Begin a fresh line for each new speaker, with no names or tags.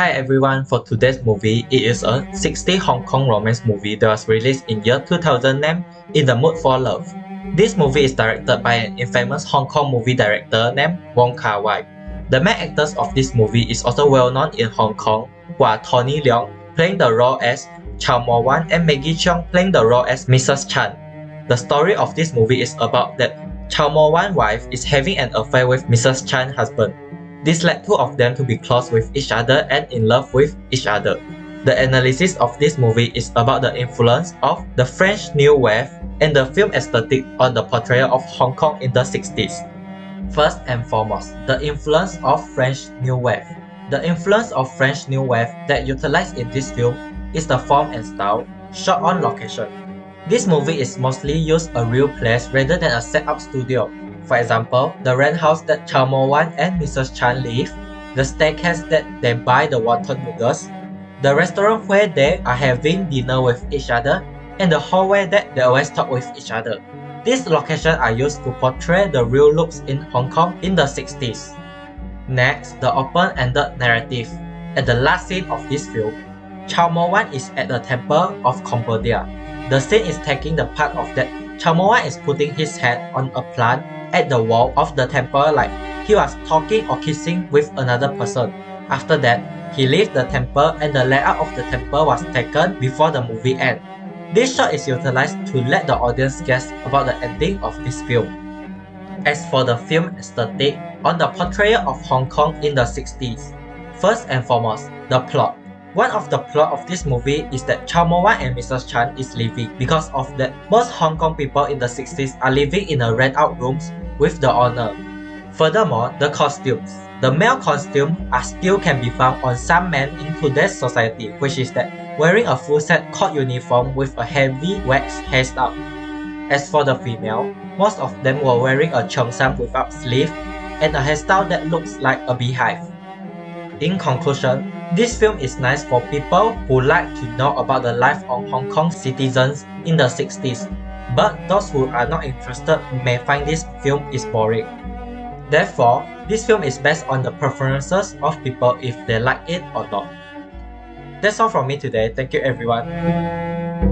Hi everyone, for today's movie, it is a 60 Hong Kong romance movie that was released in year 2000 named In the Mood for Love. This movie is directed by an infamous Hong Kong movie director named Wong Kar-wai. The main actors of this movie is also well known in Hong Kong, who are Tony Leung playing the role as Chow Mo Wan and Maggie Cheung playing the role as Mrs. Chan. The story of this movie is about that Chow Mo Wan's wife is having an affair with Mrs. Chan's husband. This led two of them to be close with each other and in love with each other. The analysis of this movie is about the influence of the French New Wave and the film aesthetic on the portrayal of Hong Kong in the 60s. First and foremost, the influence of French New Wave. The influence of French New Wave that utilized in this film is the form and style, shot on location. This movie is mostly used a real place rather than a set-up studio. For example, the rent house that Chow Mo Wan and Mrs. Chan live, the staircase that they buy the water noodles, the restaurant where they are having dinner with each other, and the hallway that they always talk with each other. These locations are used to portray the real looks in Hong Kong in the 60s. Next, the open-ended narrative. At the last scene of this film, Chow Mo Wan is at the Temple of Cambodia. The scene is taking the part of that Chow Mo Wan is putting his head on a plant at the wall of the temple like he was talking or kissing with another person. After that, he left the temple and the layout of the temple was taken before the movie ends. This shot is utilized to let the audience guess about the ending of this film. As for the film aesthetic on the portrayal of Hong Kong in the 60s, first and foremost, the plot. One of the plot of this movie is that Chow Mo Wan and Mrs. Chan is living. Because of that, most Hong Kong people in the 60s are living in a rent-out rooms with the owner. Furthermore, the costumes. The male costume are still can be found on some men in today's society, which is that wearing a full set court uniform with a heavy wax hairstyle. As for the female, most of them were wearing a cheongsam without sleeve and a hairstyle that looks like a beehive. In conclusion, this film is nice for people who like to know about the life of Hong Kong citizens in the 60s, but those who are not interested may find this film is boring. Therefore, this film is based on the preferences of people if they like it or not. That's all from me today. Thank you everyone.